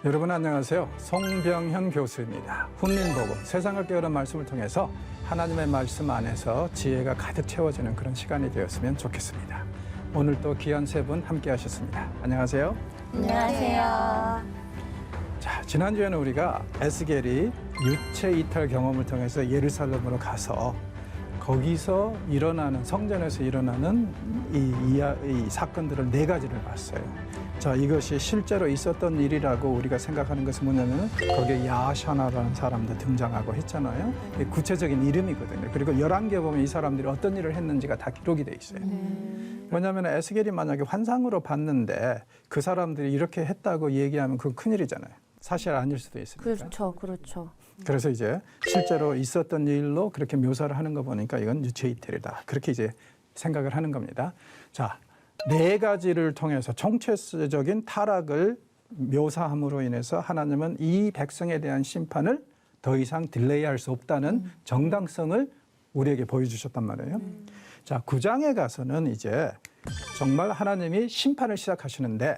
여러분 안녕하세요. 송병현 교수입니다. 훈민복음, 세상을 깨우는 말씀을 통해서 하나님의 말씀 안에서 지혜가 가득 채워지는 그런 시간이 되었으면 좋겠습니다. 오늘 또 귀한 세 분 함께 하셨습니다. 안녕하세요. 안녕하세요. 자, 지난주에는 우리가 에스겔이 유체 이탈 경험을 통해서 예루살렘으로 가서 거기서 일어나는, 성전에서 일어나는 이 사건들을 네 가지를 봤어요. 자, 이것이 실제로 있었던 일이라고 우리가 생각하는 것은 뭐냐면 거기에 야샤나라는 사람도 등장하고 했잖아요. 구체적인 이름이거든요. 그리고 열왕기에 보면 이 사람들이 어떤 일을 했는지가 다 기록이 돼 있어요. 왜냐하면 에스겔이 만약에 환상으로 봤는데 그 사람들이 이렇게 했다고 얘기하면 그건 큰일이잖아요. 사실 아닐 수도 있으니까. 그렇죠. 그래서 이제 실제로 있었던 일로 그렇게 묘사를 하는 거 보니까 이건 유체 이탈이다. 그렇게 이제 생각을 하는 겁니다. 자, 네 가지를 통해서 총체적인 타락을 묘사함으로 인해서 하나님은 이 백성에 대한 심판을 더 이상 딜레이할 수 없다는 정당성을 우리에게 보여주셨단 말이에요. 자, 9장에 가서는 이제 정말 하나님이 심판을 시작하시는데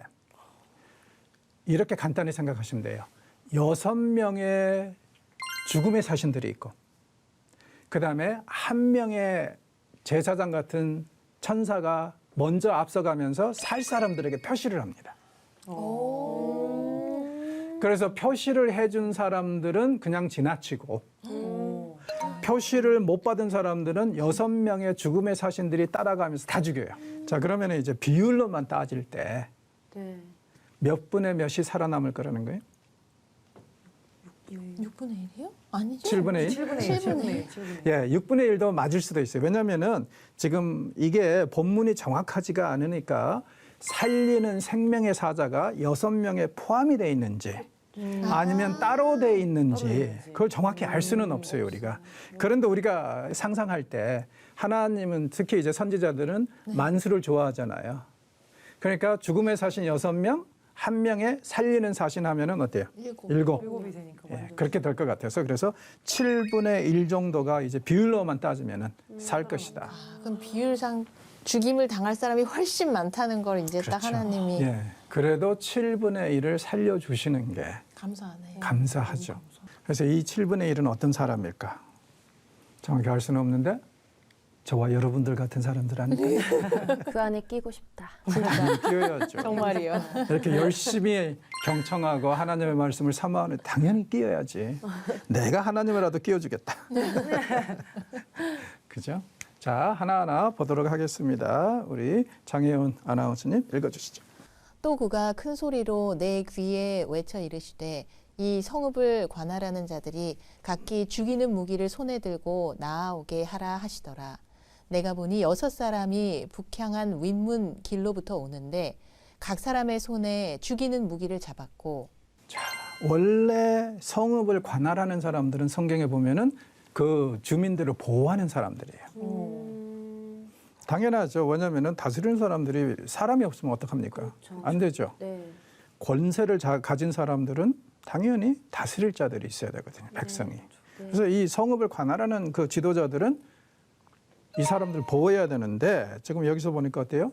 이렇게 간단히 생각하시면 돼요. 6명의 죽음의 사신들이 있고 그 다음에 한 명의 제사장 같은 천사가 먼저 앞서가면서 살 사람들에게 표시를 합니다. 그래서 표시를 해준 사람들은 그냥 지나치고 표시를 못 받은 사람들은 6명의 죽음의 사신들이 따라가면서 다 죽여요. 자, 그러면 이제 비율로만 따질 때 몇 분의 몇이 살아남을 거라는 거예요? 6분의 1이요? 아니죠. 7분의 1? 7분의 1. 예, 6분의 1도 맞을 수도 있어요. 왜냐면은 지금 이게 본문이 정확하지가 않으니까 살리는 생명의 사자가 6명에 포함이 돼 있는지 아니면 따로 돼 있는지 그걸 정확히 알 수는 없어요, 우리가. 그런데 우리가 상상할 때 하나님은 특히 이제 선지자들은 만수를 좋아하잖아요. 그러니까 죽음의 사신 6명, 한 명의 살리는 사신 하면은 어때요? 7. 7이 되니까. 예, 그렇게 될 것 같아서 그래서 7분의 1 정도가 이제 비율로만 따지면은 살 것이다. 그럼 비율상 죽임을 당할 사람이 훨씬 많다는 걸 이제 딱 하나님이 예, 그래도 7분의 1을 살려주시는 게 감사하네요. 감사하죠. 그래서 이 7분의 1은 어떤 사람일까? 정확히 알 수는 없는데 저와 여러분들 같은 사람들 아닐까요? 그 안에 끼고 싶다. 당연히 끼어야죠. 정말이요. 이렇게 열심히 경청하고 하나님의 말씀을 사모하는 당연히 끼어야지. 내가 하나님이라도 끼워주겠다. 그죠? 자, 하나하나 보도록 하겠습니다. 우리 장혜원 아나운서님 읽어주시죠. 또 그가 큰 소리로 내 귀에 외쳐 이르시되 이 성읍을 관할하는 자들이 각기 죽이는 무기를 손에 들고 나아오게 하라 하시더라. 내가 보니 6사람이 북향한 윗문 길로부터 오는데 각 사람의 손에 죽이는 무기를 잡았고. 자, 원래 성읍을 관할하는 사람들은 성경에 보면은 그 주민들을 보호하는 사람들이에요. 당연하죠. 왜냐하면은 다스리는 사람들이 사람이 없으면 어떡합니까? 안 되죠. 권세를 가진 사람들은 당연히 다스릴 자들이 있어야 되거든요. 백성이. 그래서 이 성읍을 관할하는 그 지도자들은 이 사람들 보호해야 되는데 지금 여기서 보니까 어때요?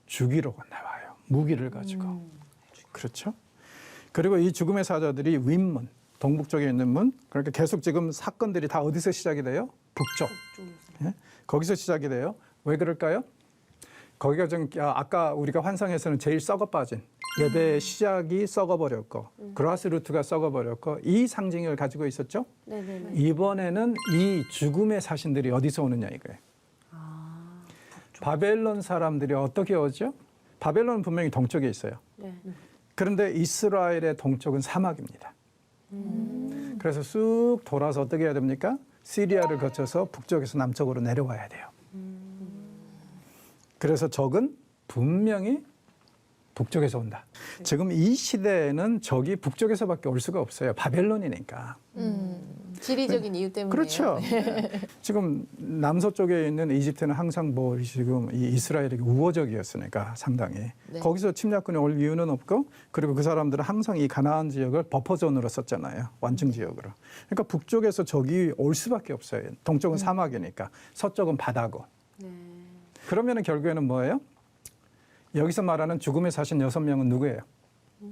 죽이러 나와요. 무기를 가지고. 그렇죠? 그리고 이 죽음의 사자들이 윗문, 동북 쪽에 있는 문. 그러니까 계속 지금 사건들이 다 어디서 시작이 돼요? 북쪽. 예? 거기서 시작이 돼요. 왜 그럴까요? 거기가 좀 아까 우리가 환상에서는 제일 썩어 빠진 예배의 시작이 썩어버렸고 그라스루트가 썩어버렸고 이 상징을 가지고 있었죠. 이번에는 이 죽음의 사신들이 어디서 오느냐 이거예요. 바벨론 사람들이 어떻게 오죠? 바벨론은 분명히 동쪽에 있어요. 그런데 이스라엘의 동쪽은 사막입니다. 그래서 쑥 돌아서 어떻게 해야 됩니까? 시리아를 거쳐서 북쪽에서 남쪽으로 내려와야 돼요. 그래서 적은 분명히 북쪽에서 온다. 지금 이 시대에는 적이 북쪽에서밖에 올 수가 없어요. 바벨론이니까. 지리적인 이유 때문에. 그렇죠. 지금 남서쪽에 있는 이집트는 항상 뭐 지금 이 이스라엘에게 우호적이었으니까 상당히. 거기서 침략군이 올 이유는 없고 그리고 그 사람들은 항상 이 가나안 지역을 버퍼존으로 썼잖아요. 완충 지역으로. 그러니까 북쪽에서 적이 올 수밖에 없어요. 동쪽은 사막이니까. 서쪽은 바다고. 그러면 결국에는 뭐예요? 여기서 말하는 죽음의 사신 6명은 누구예요?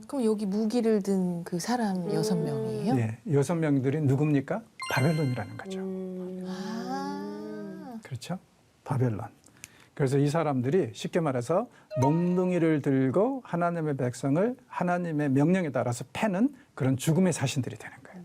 그럼 여기 무기를 든 그 사람 6명이에요? 예, 6명들이 누굽니까? 바벨론이라는 거죠. 아. 그렇죠? 바벨론. 그래서 이 사람들이 쉽게 말해서 몽둥이를 들고 하나님의 백성을 하나님의 명령에 따라서 패는 그런 죽음의 사신들이 되는 거예요.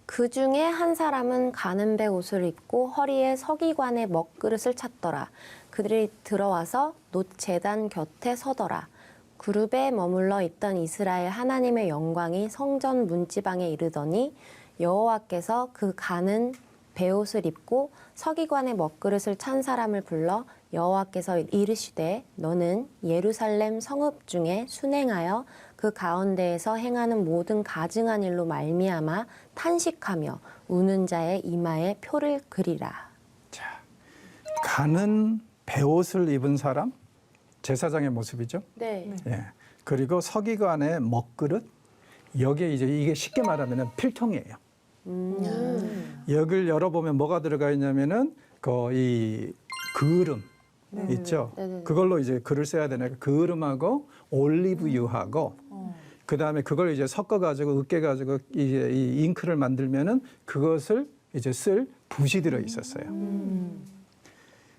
그 중에 한 사람은 가는배 옷을 입고 허리에 서기관의 먹그릇을 찼더라. 그들이 들어와서 놋제단 곁에 서더라. 그룹에 머물러 있던 이스라엘 하나님의 영광이 성전 문지방에 이르더니 여호와께서 그 가는 베옷을 입고 서기관의 먹그릇을 찬 사람을 불러 여호와께서 이르시되 너는 예루살렘 성읍 중에 순행하여 그 가운데에서 행하는 모든 가증한 일로 말미암아 탄식하며 우는 자의 이마에 표를 그리라. 자, 가는 베옷을 입은 사람, 제사장의 모습이죠. 네. 예. 그리고 서기관의 먹그릇, 여기에 이제 이게 쉽게 말하면 필통이에요. 여기를 열어보면 뭐가 들어가 있냐면은 이 그을음 있죠. 네네네. 그걸로 이제 글을 써야 되니까 그을음하고 올리브유하고 그 다음에 그걸 이제 섞어가지고 으깨가지고 이제 이 잉크를 만들면은 그것을 이제 쓸 붓이 들어 있었어요.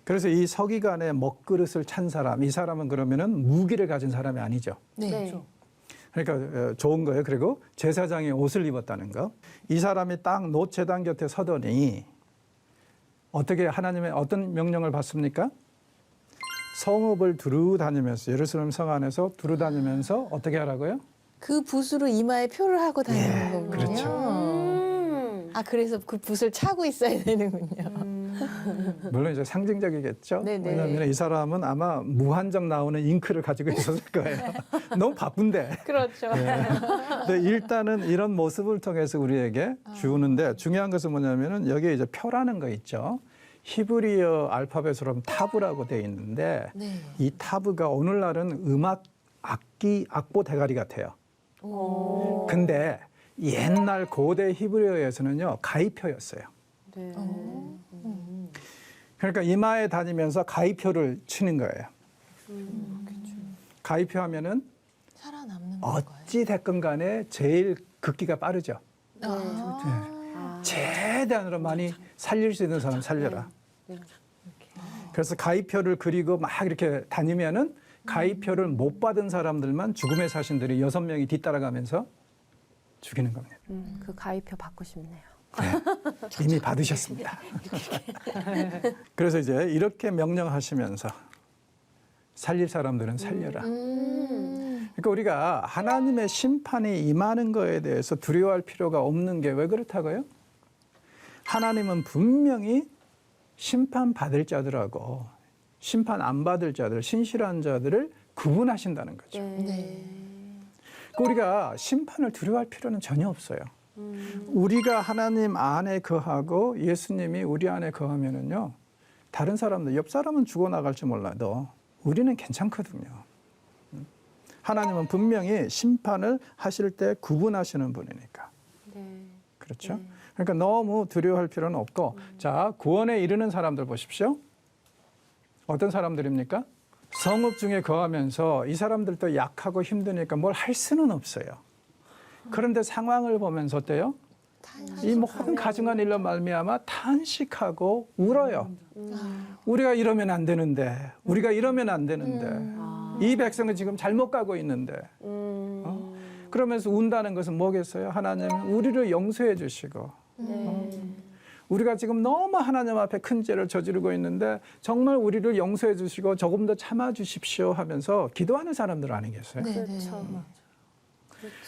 그래서 이 서기관의 먹그릇을 찬 사람, 이 사람은 그러면은 무기를 가진 사람이 아니죠. 네. 그러니까 좋은 거예요. 그리고 제사장이 옷을 입었다는 거. 이 사람이 딱 놋제단 곁에 서더니 어떻게 하나님의 어떤 명령을 받습니까? 성읍을 두루 다니면서 예루살렘 성 안에서 두루 다니면서 어떻게 하라고요? 그 붓으로 이마에 표를 하고 다니는 거군요. 그렇죠. 아, 그래서 그 붓을 차고 있어야 되는군요. 물론 이제 상징적이겠죠. 네네. 왜냐하면 이 사람은 아마 무한정 나오는 잉크를 가지고 있었을 거예요. 너무 바쁜데. 그렇죠. 근데 일단은 이런 모습을 통해서 우리에게 주는데 중요한 것은 뭐냐면은 여기에 이제 표라는 거 있죠. 히브리어 알파벳으로 타브라고 돼 있는데 네. 이 타브가 오늘날은 음악 악보 대가리 같아요. 근데 옛날 고대 히브리어에서는요 가위표였어요. 네. 그러니까 이마에 다니면서 가위표를 치는 거예요. 가위표 하면은 살아남는 건가요? 어찌 됐건 간에 제일 긋기가 빠르죠. 최대한으로 많이 살릴 수 있는 사람 살려라. 그래서 가위표를 그리고 막 이렇게 다니면은 가위표를 못 받은 사람들만 죽음의 사신들이 6명이 뒤따라가면서 죽이는 겁니다. 그 가위표 받고 싶네요. 이미 받으셨습니다. 그래서 이제 이렇게 명령하시면서 살릴 사람들은 살려라. 그러니까 우리가 하나님의 심판이 임하는 거에 대해서 두려워할 필요가 없는 게 왜 그렇다고요? 하나님은 분명히 심판받을 자들하고 심판 안 받을 자들, 신실한 자들을 구분하신다는 거죠. 네. 그러니까 우리가 심판을 두려워할 필요는 전혀 없어요. 우리가 하나님 안에 거하고 예수님이 우리 안에 거하면은요, 다른 사람들, 옆 사람은 죽어나갈지 몰라도 우리는 괜찮거든요. 하나님은 분명히 심판을 하실 때 구분하시는 분이니까. 네. 그렇죠? 그러니까 너무 두려워할 필요는 없고, 자, 구원에 이르는 사람들 보십시오. 어떤 사람들입니까? 성읍 중에 거하면서 이 사람들도 약하고 힘드니까 뭘 할 수는 없어요. 그런데 상황을 보면서 어때요? 이 모든 가증한 일로 말미암아 탄식하고 울어요. 우리가 이러면 안 되는데, 우리가 이러면 안 되는데, 이 백성은 지금 잘못 가고 있는데. 그러면서 운다는 것은 뭐겠어요? 하나님은 우리를 용서해 주시고, 우리가 지금 너무 하나님 앞에 큰 죄를 저지르고 있는데 정말 우리를 용서해 주시고 조금 더 참아 주십시오 하면서 기도하는 사람들 아니겠어요? 네. 그렇죠.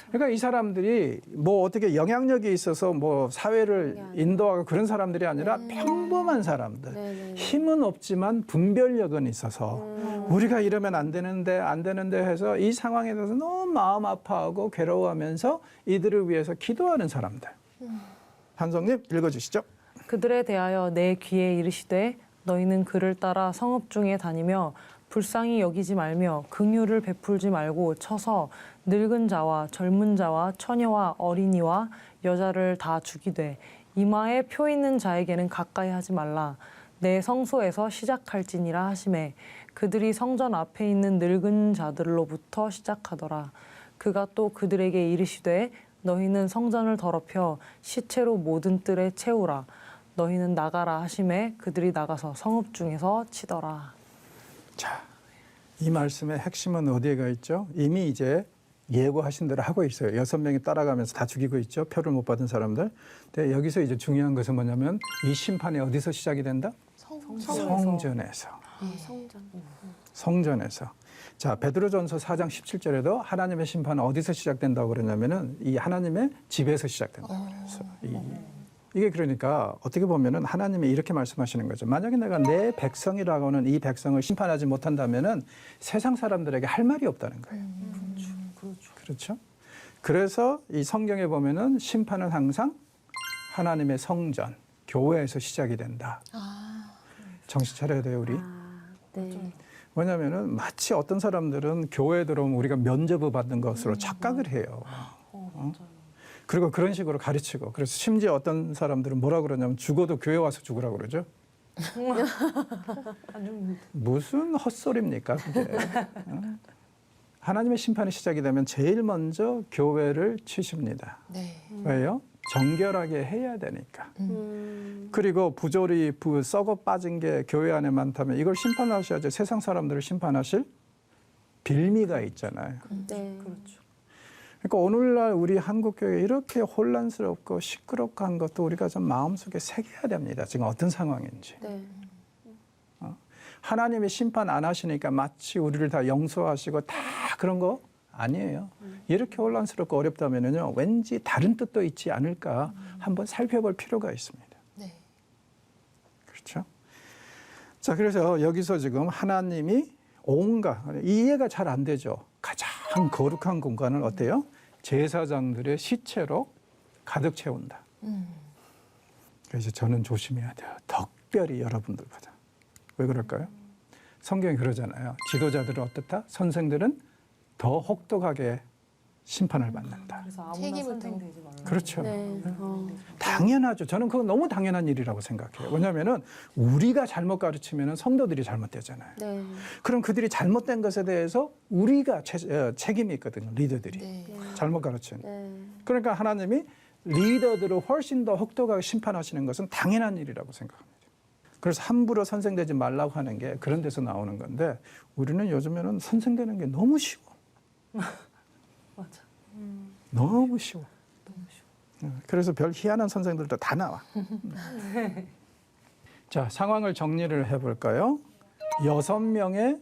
그러니까 이 사람들이 뭐 어떻게 영향력이 있어서 뭐 사회를 인도하고 그런 사람들이 아니라 평범한 사람들. 네네. 힘은 없지만 분별력은 있어서 우리가 이러면 안 되는데 해서 이 상황에 대해서 너무 마음 아파하고 괴로워하면서 이들을 위해서 기도하는 사람들. 한성님 읽어주시죠. 그들에 대하여 내 귀에 이르시되 너희는 그를 따라 성읍 중에 다니며 불쌍히 여기지 말며 긍휼을 베풀지 말고 쳐서 늙은 자와 젊은 자와 처녀와 어린이와 여자를 다 죽이되 이마에 표 있는 자에게는 가까이 하지 말라. 내 성소에서 시작할지니라 하시매 그들이 성전 앞에 있는 늙은 자들로부터 시작하더라. 그가 또 그들에게 이르시되 너희는 성전을 더럽혀 시체로 모든 뜰에 채우라. 너희는 나가라 하심에 그들이 나가서 성읍 중에서 치더라. 자, 이 말씀의 핵심은 어디에가 있죠? 이미 이제 예고하신 대로 하고 있어요. 6명이 따라가면서 다 죽이고 있죠. 표를 못 받은 사람들. 근데 여기서 이제 중요한 것은 뭐냐면 이 심판이 어디서 시작이 된다? 성전에서. 성전. 성전에서. 자, 베드로전서 4장 17절에도 하나님의 심판은 어디서 시작된다고 그러냐면은 이 하나님의 집에서 시작된다고 그래서 이게 그러니까 어떻게 보면은 하나님이 이렇게 말씀하시는 거죠. 만약에 내가 내 백성이라고 하는 이 백성을 심판하지 못한다면은 세상 사람들에게 할 말이 없다는 거예요. 그렇죠? 그래서 이 성경에 보면은 심판은 항상 하나님의 성전, 교회에서 시작이 된다. 정신 차려야 돼요, 우리. 네. 왜냐하면은 마치 어떤 사람들은 교회에 들어오면 우리가 면접을 받는 것으로 착각을 해요. 그리고 그런 식으로 가르치고 그래서 심지어 어떤 사람들은 뭐라 그러냐면 죽어도 교회 와서 죽으라고 그러죠. 무슨 헛소리입니까 그게. 하나님의 심판이 시작이 되면 제일 먼저 교회를 치십니다. 네. 왜요? 정결하게 해야 되니까. 그리고 부조리 썩어 빠진 게 교회 안에 많다면 이걸 심판하셔야죠. 세상 사람들을 심판하실 빌미가 있잖아요. 네. 그렇죠. 그러니까 오늘날 우리 한국교회 이렇게 혼란스럽고 시끄럽고 한 것도 우리가 좀 마음속에 새겨야 됩니다. 지금 어떤 상황인지. 네. 하나님이 심판 안 하시니까 마치 우리를 다 용서하시고 다 그런 거 아니에요. 이렇게 혼란스럽고 어렵다면요, 왠지 다른 뜻도 있지 않을까 한번 살펴볼 필요가 있습니다. 네. 그렇죠? 자, 그래서 여기서 지금 하나님이 온갖 이해가 잘 안 되죠. 가장 거룩한 공간을 어때요? 제사장들의 시체로 가득 채운다. 그래서 저는 조심해야 돼요. 특별히 여러분들보다. 왜 그럴까요? 성경이 그러잖아요. 지도자들은 어떻다? 선생들은 더 혹독하게 심판을 받는다. 그래서 아무나 책임을 선생 또- 되지 말라. 그렇죠. 네. 당연하죠. 저는 그거 너무 당연한 일이라고 생각해요. 왜냐하면 우리가 잘못 가르치면 성도들이 잘못되잖아요. 네. 그럼 그들이 잘못된 것에 대해서 우리가 책임이 있거든요. 리더들이. 네. 잘못 가르치는. 네. 그러니까 하나님이 리더들을 훨씬 더 혹독하게 심판하시는 것은 당연한 일이라고 생각합니다. 그래서 함부로 선생되지 말라고 하는 게 그런 데서 나오는 건데 우리는 요즘에는 선생되는 게 너무 쉬워. 맞아. 너무 쉬워. 그래서 별 희한한 선생들도 다 나와. 자, 상황을 정리를 해볼까요? 6명의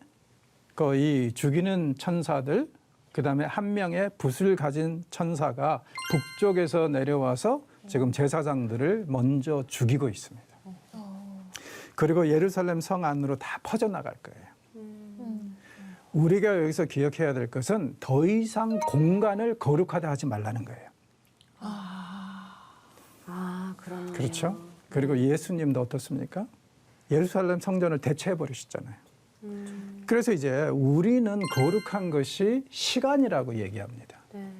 이 죽이는 천사들, 그 다음에 1명의 붓을 가진 천사가 북쪽에서 내려와서 지금 제사장들을 먼저 죽이고 있습니다. 그리고 예루살렘 성 안으로 다 퍼져나갈 거예요. 우리가 여기서 기억해야 될 것은 더 이상 공간을 거룩하다 하지 말라는 거예요. 아, 그렇네요. 그렇죠? 그리고 예수님도 어떻습니까? 예루살렘 성전을 대체해 버리셨잖아요. 그래서 이제 우리는 거룩한 것이 시간이라고 얘기합니다. 네.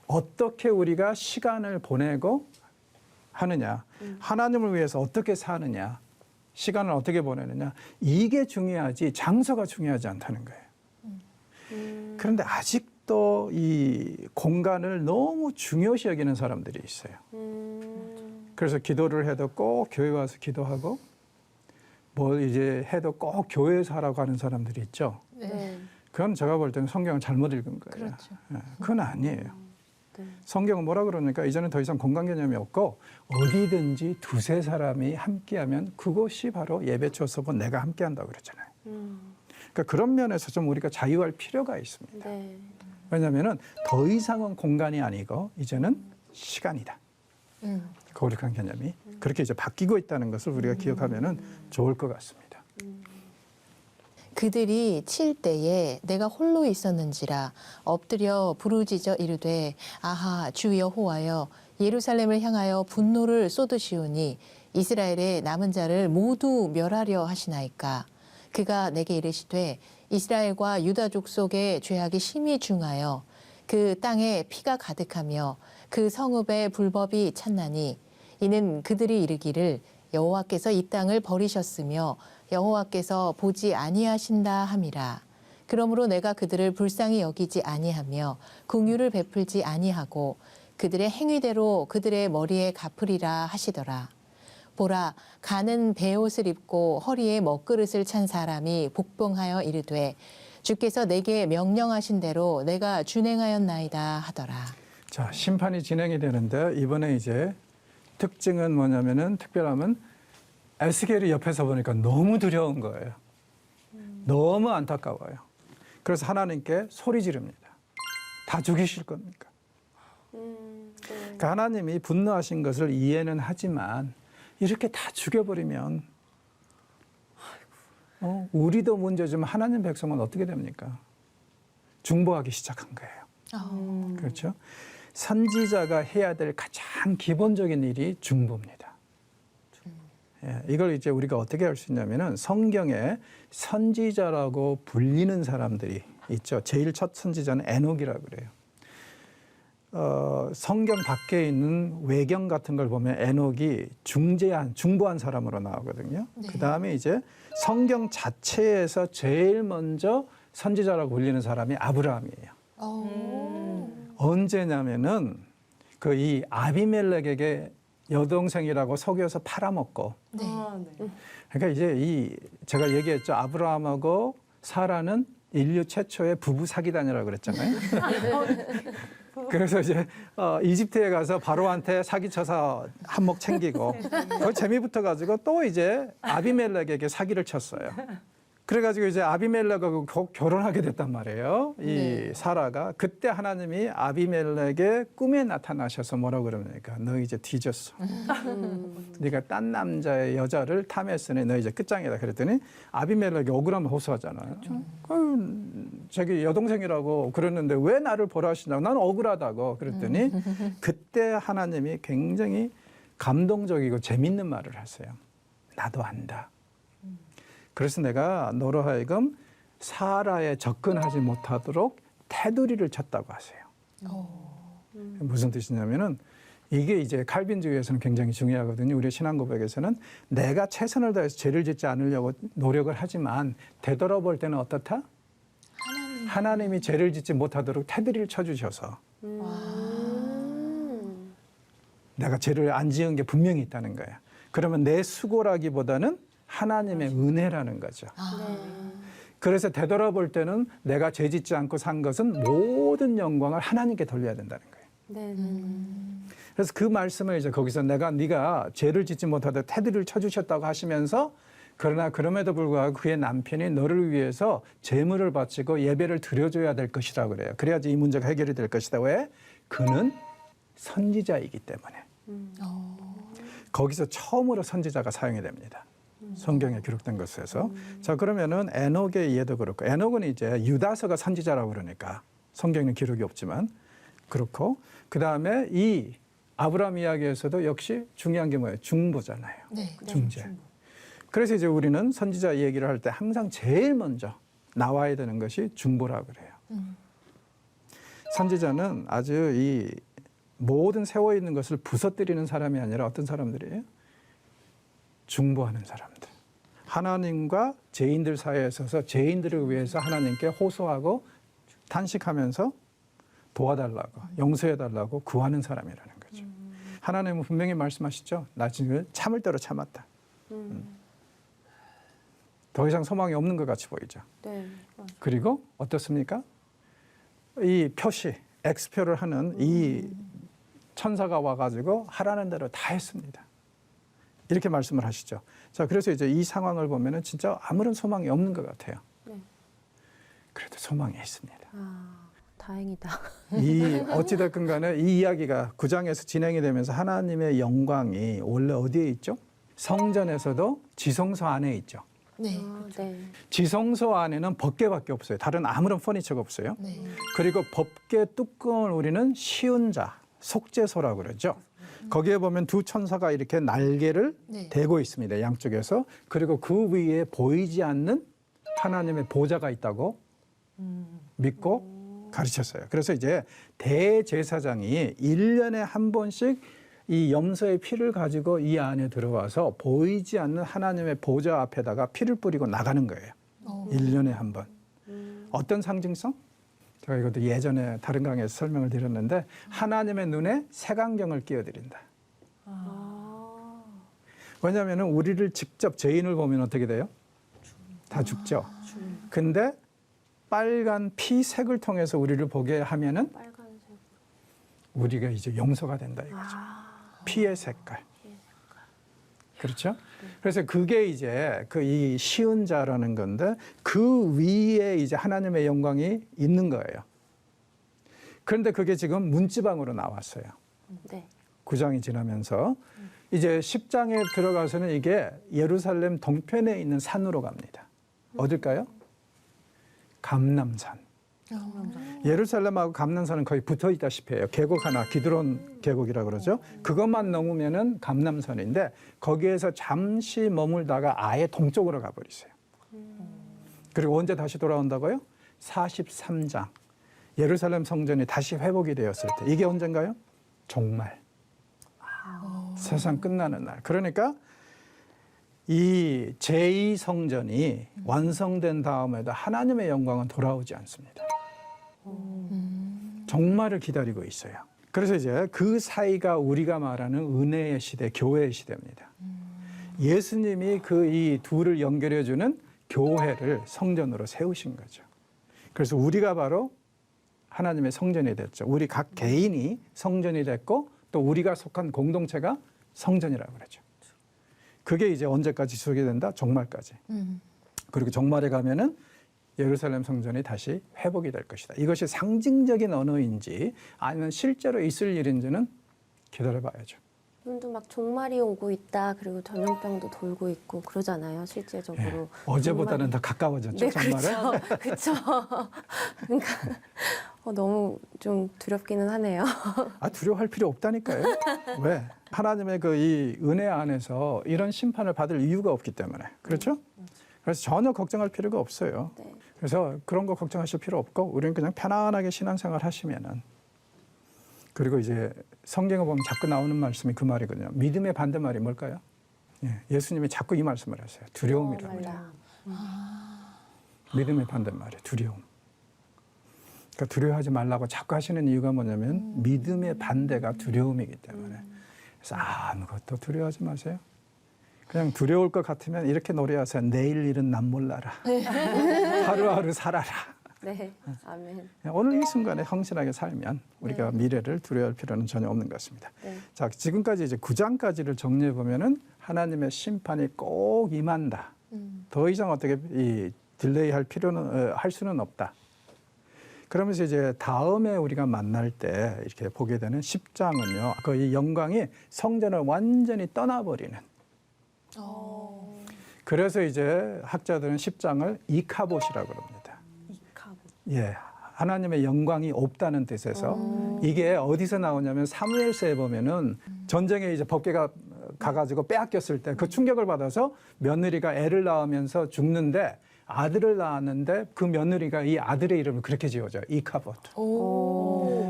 어떻게 우리가 시간을 보내고 하느냐, 하나님을 위해서 어떻게 사느냐, 시간을 어떻게 보내느냐, 이게 중요하지 장소가 중요하지 않다는 거예요. 그런데 아직도 이 공간을 너무 중요시 여기는 사람들이 있어요. 그래서 기도를 해도 꼭 교회 와서 기도하고 뭐 이제 해도 꼭 교회에서 하라고 하는 사람들이 있죠. 네. 그건 제가 볼 때는 성경을 잘못 읽은 거예요. 그렇죠. 예, 그건 아니에요. 네. 성경은 뭐라 그러니까 이제는 더 이상 공간 개념이 없고 어디든지 두세 사람이 함께하면 그것이 바로 예배 초석은 내가 함께한다고 그러잖아요. 그러니까 그런 면에서 좀 우리가 자유할 필요가 있습니다. 네. 왜냐하면 더 이상은 공간이 아니고 이제는 시간이다. 거룩한 개념이 그렇게 이제 바뀌고 있다는 것을 우리가 기억하면은 좋을 것 같습니다. 그들이 칠 때에 내가 홀로 있었는지라 엎드려 부르짖어 이르되 아하 주 여호와여 예루살렘을 향하여 분노를 쏟으시오니 이스라엘의 남은 자를 모두 멸하려 하시나이까. 그가 내게 이르시되 이스라엘과 유다 족속의 죄악이 심히 중하여 그 땅에 피가 가득하며 그 성읍에 불법이 찼나니 이는 그들이 이르기를 여호와께서 이 땅을 버리셨으며 여호와께서 보지 아니하신다 함이라. 그러므로 내가 그들을 불쌍히 여기지 아니하며 긍휼을 베풀지 아니하고 그들의 행위대로 그들의 머리에 갚으리라 하시더라. 보라, 가는 베옷을 입고 허리에 먹그릇을 찬 사람이 복봉하여 이르되 주께서 내게 명령하신 대로 내가 준행하였나이다 하더라. 자, 심판이 진행이 되는데 이번에 이제 특징은 뭐냐면은 특별함은 에스겔이 옆에서 보니까 너무 두려운 거예요. 너무 안타까워요. 그래서 하나님께 소리 지릅니다. 다 죽이실 겁니까? 그러니까 하나님이 분노하신 것을 이해는 하지만 이렇게 다 죽여버리면 우리도 문제지만 하나님 백성은 어떻게 됩니까? 중보하기 시작한 거예요. 그렇죠? 선지자가 해야 될 가장 기본적인 일이 중보입니다. 예, 이걸 이제 우리가 어떻게 할 수 있냐면은 성경에 선지자라고 불리는 사람들이 있죠. 제일 첫 선지자는 에녹이라고 그래요. 성경 밖에 있는 외경 같은 걸 보면 에녹이 중보한 사람으로 나오거든요. 네. 그 다음에 이제 성경 자체에서 제일 먼저 선지자라고 불리는 사람이 아브라함이에요. 언제냐면은 그 이 아비멜렉에게 여동생이라고 속여서 팔아먹고. 네. 그러니까 이제 제가 얘기했죠. 아브라함하고 사라는 인류 최초의 부부 사기단이라고 그랬잖아요. 그래서 이제 이집트에 가서 바로한테 사기쳐서 한몫 챙기고 그 재미부터 가지고 또 이제 아비멜렉에게 사기를 쳤어요. 그래가지고 이제 아비멜렉하고 결혼하게 됐단 말이에요. 이 네. 사라가. 그때 하나님이 아비멜렉의 꿈에 나타나셔서 뭐라고 그러니까 너 이제 뒤졌어. 네가 딴 남자의 여자를 탐했으니 너 이제 끝장이다. 그랬더니 아비멜렉이 억울하면 호소하잖아요. 자기 여동생이라고 그랬는데 왜 나를 보라 하시냐고. 난 억울하다고. 그랬더니 그때 하나님이 굉장히 감동적이고 재밌는 말을 하세요. 나도 안다. 그래서 내가 너로 하여금 사라에 접근하지 못하도록 테두리를 쳤다고 하세요. 무슨 뜻이냐면은 이게 이제 칼빈주의에서는 굉장히 중요하거든요. 우리 신앙 고백에서는 내가 최선을 다해서 죄를 짓지 않으려고 노력을 하지만 되돌아볼 때는 어떻다? 하나님이 죄를 짓지 못하도록 테두리를 쳐주셔서 내가 죄를 안 지은 게 분명히 있다는 거야. 그러면 내 수고라기보다는 하나님의 은혜라는 거죠. 그래서 되돌아볼 때는 내가 죄 짓지 않고 산 것은 모든 영광을 하나님께 돌려야 된다는 거예요. 그래서 그 말씀을 이제 거기서 네가 죄를 짓지 못하다 테두리를 쳐주셨다고 하시면서 그러나 그럼에도 불구하고 그의 남편이 너를 위해서 제물을 바치고 예배를 드려줘야 될 것이라고 그래요. 그래야지 이 문제가 해결이 될 것이다. 왜? 그는 선지자이기 때문에. 거기서 처음으로 선지자가 사용이 됩니다. 성경에 기록된 것에서. 자, 그러면은 에녹의 이해도 그렇고, 에녹은 이제 유다서가 선지자라고 그러니까 성경에는 기록이 없지만 그렇고, 그 다음에 이 아브라함 이야기에서도 역시 중요한 게 뭐예요? 중보잖아요. 네. 중재. 그래서 이제 우리는 선지자 얘기를 할 때 항상 제일 먼저 나와야 되는 것이 중보라고 그래요. 선지자는 아주 이 모든 세워 있는 것을 부서뜨리는 사람이 아니라 어떤 사람들이에요? 중보하는 사람들. 하나님과 죄인들 사이에 서서 죄인들을 위해서 하나님께 호소하고 탄식하면서 도와달라고, 용서해달라고 구하는 사람이라는 거죠. 하나님은 분명히 말씀하시죠. 나 지금 참을 대로 참았다. 더 이상 소망이 없는 것 같이 보이죠. 그리고 어떻습니까? 이 표시, X표를 하는 이 천사가 와가지고 하라는 대로 다 했습니다. 이렇게 말씀을 하시죠. 자, 그래서 이제 이 상황을 보면은 진짜 아무런 소망이 없는 것 같아요. 그래도 소망이 있습니다. 다행이다. 어찌됐건 간에 이 이야기가 9장에서 진행이 되면서 하나님의 영광이 원래 어디에 있죠? 성전에서도 지성소 안에 있죠. 네. 지성소 안에는 법궤밖에 없어요. 다른 아무런 퍼니처가 없어요. 네. 그리고 법궤 뚜껑을 우리는 시운자, 속죄소라고 그러죠. 거기에 보면 두 천사가 이렇게 날개를 네. 대고 있습니다. 양쪽에서. 그리고 그 위에 보이지 않는 하나님의 보좌가 있다고 믿고 가르쳤어요. 그래서 이제 대제사장이 1년에 한 번씩 이 염소의 피를 가지고 이 안에 들어와서 보이지 않는 하나님의 보좌 앞에다가 피를 뿌리고 나가는 거예요. 1년에 한 번. 어떤 상징성? 제가 이것도 예전에 다른 강의에서 설명을 드렸는데 하나님의 눈에 색안경을 끼워드린다. 왜냐하면 우리를 직접 죄인을 보면 어떻게 돼요? 다 죽죠. 근데 빨간 피색을 통해서 우리를 보게 하면은 빨간색. 우리가 이제 용서가 된다 이거죠. 피의 색깔. 그렇죠? 그래서 그게 이제 그 이 시은 자라는 건데 그 위에 이제 하나님의 영광이 있는 거예요. 그런데 그게 지금 문지방으로 나왔어요. 네. 9장이 지나면서 이제 10장에 들어가서는 이게 예루살렘 동편에 있는 산으로 갑니다. 어딜까요? 감람산. 예루살렘하고 감람산은 거의 붙어 있다시피 해요. 계곡 하나, 기드론 계곡이라고 그러죠. 그것만 넘으면은 감람산인데 거기에서 잠시 머물다가 아예 동쪽으로 가버리세요. 그리고 언제 다시 돌아온다고요? 43장. 예루살렘 성전이 다시 회복이 되었을 때. 이게 언젠가요? 종말. 세상 끝나는 날. 그러니까 이 제2성전이 완성된 다음에도 하나님의 영광은 돌아오지 않습니다. 종말을 기다리고 있어요. 그래서 이제 그 사이가 우리가 말하는 은혜의 시대, 교회의 시대입니다. 예수님이 그 이 둘을 연결해주는 교회를 성전으로 세우신 거죠. 그래서 우리가 바로 하나님의 성전이 됐죠. 우리 각 개인이 성전이 됐고 또 우리가 속한 공동체가 성전이라고 그러죠. 그게 이제 언제까지 지속이 된다? 종말까지. 그리고 종말에 가면은 예루살렘 성전이 다시 회복이 될 것이다. 이것이 상징적인 언어인지 아니면 실제로 있을 일인지는 기다려봐야죠. 요즘도 막 종말이 오고 있다. 그리고 전염병도 돌고 있고 그러잖아요. 실제적으로. 예, 어제보다는 더 가까워졌죠. 네, 정말은. 그렇죠. 그러니까 너무 좀 두렵기는 하네요. 두려워할 필요 없다니까요. 왜? 하나님의 그 이 은혜 안에서 이런 심판을 받을 이유가 없기 때문에. 그렇죠? 그래서 전혀 걱정할 필요가 없어요. 네. 그래서 그런 거 걱정하실 필요 없고 우리는 그냥 편안하게 신앙생활 하시면은. 그리고 이제 성경에 보면 자꾸 나오는 말씀이 그 말이거든요. 믿음의 반대말이 뭘까요? 예수님이 자꾸 이 말씀을 하세요. 두려움이랍니다. 믿음의 반대말이에요. 두려움. 그러니까 두려워하지 말라고 자꾸 하시는 이유가 뭐냐면 믿음의 반대가 두려움이기 때문에. 그래서 아무것도 두려워하지 마세요. 그냥 두려울 것 같으면 이렇게 노래하세요. 내일 일은 난 몰라라. 하루하루 살아라. 네. 아멘. 오늘 이 순간에 헌신하게 살면 우리가 미래를 두려워할 필요는 전혀 없는 것 같습니다. 네. 자, 지금까지 이제 9장까지를 정리해 보면은 하나님의 심판이 꼭 임한다. 더 이상 어떻게 이 딜레이 할 필요는 할 수는 없다. 그러면서 이제 다음에 우리가 만날 때 이렇게 보게 되는 10장은요. 그 이 영광이 성전을 완전히 떠나버리는. 그래서 이제 학자들은 10장을 이카봇이라고 합니다. 예, 하나님의 영광이 없다는 뜻에서 이게 어디서 나오냐면 사무엘서에 보면은 전쟁에 이제 법궤가 가가지고 빼앗겼을 때 그 충격을 받아서 며느리가 애를 낳으면서 죽는데 아들을 낳았는데 그 며느리가 이 아들의 이름을 그렇게 지어줘요. 이카봇.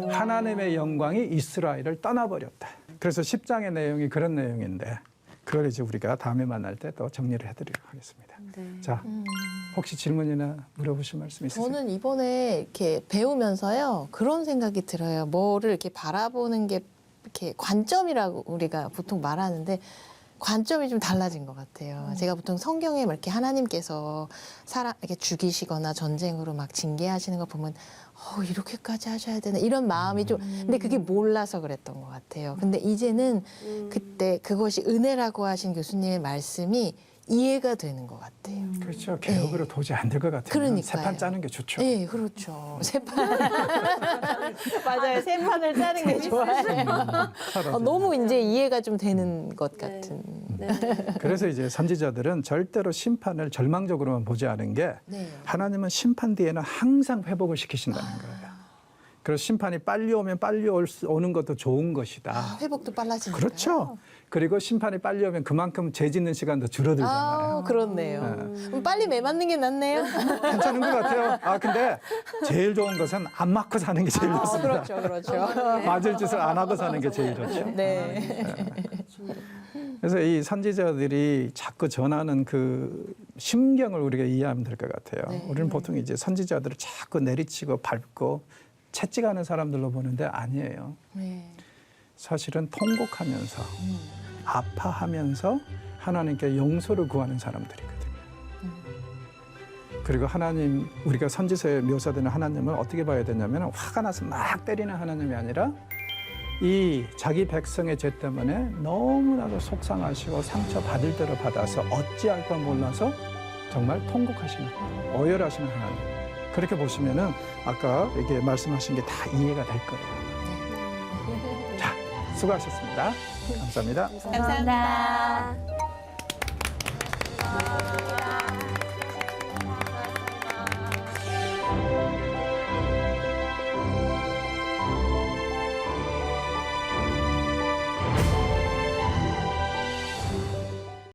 하나님의 영광이 이스라엘을 떠나버렸다. 그래서 10장의 내용이 그런 내용인데 그걸 이제 우리가 다음에 만날 때 또 정리를 해드리도록 하겠습니다. 네. 자, 혹시 질문이나 물어보실 말씀 있으세요? 저는 이번에 이렇게 배우면서요 그런 생각이 들어요. 뭐를 이렇게 바라보는 게 이렇게 관점이라고 우리가 보통 말하는데 관점이 좀 달라진 것 같아요. 제가 보통 성경에 막 이렇게 하나님께서 사람 이렇게 죽이시거나 전쟁으로 막 징계하시는 거 보면 이렇게까지 하셔야 되나 이런 마음이 좀 근데 그게 몰라서 그랬던 것 같아요. 근데 이제는 그때 그것이 은혜라고 하신 교수님의 말씀이 이해가 되는 것 같아요. 그렇죠. 개혁으로 도저히 안 될 것 같아요. 그러니까요. 새 판 짜는 게 좋죠. 네, 그렇죠. 새 판. 맞아요. 새 판을 짜는 게 좋아요. 너무 이제 이해가 좀 되는 것 네. 같은. 네. 그래서 이제 선지자들은 절대로 심판을 절망적으로만 보지 않은 게 네. 하나님은 심판 뒤에는 항상 회복을 시키신다는 거예요. 그래서 심판이 빨리 오면 빨리 오는 것도 좋은 것이다. 아, 회복도 빨라지니까. 그렇죠. 그리고 심판이 빨리 오면 그만큼 죄 짓는 시간도 줄어들잖아요. 아, 그렇네요. 그럼 빨리 매 맞는 게 낫네요. 괜찮은 것 같아요. 아 근데 제일 좋은 것은 안 맞고 사는 게 제일 좋습니다. 그렇죠. 맞을 짓을 안 하고 사는 게 제일 좋죠. 네. 그래서 이 선지자들이 자꾸 전하는 그 심경을 우리가 이해하면 될 것 같아요. 네. 우리는 보통 이제 선지자들을 자꾸 내리치고 밟고 채찍하는 사람들로 보는데 아니에요. 네. 사실은 통곡하면서 아파하면서 하나님께 용서를 구하는 사람들이거든요. 그리고 하나님, 우리가 선지서에 묘사되는 하나님을 어떻게 봐야 되냐면 화가 나서 막 때리는 하나님이 아니라 이 자기 백성의 죄 때문에 너무나도 속상하시고 상처받을 대로 받아서 어찌할 걸 몰라서 정말 통곡하시는, 오열하시는 하나님. 그렇게 보시면은 아까 이게 말씀하신 게 다 이해가 될 거예요. 자, 수고하셨습니다. 감사합니다. 감사합니다.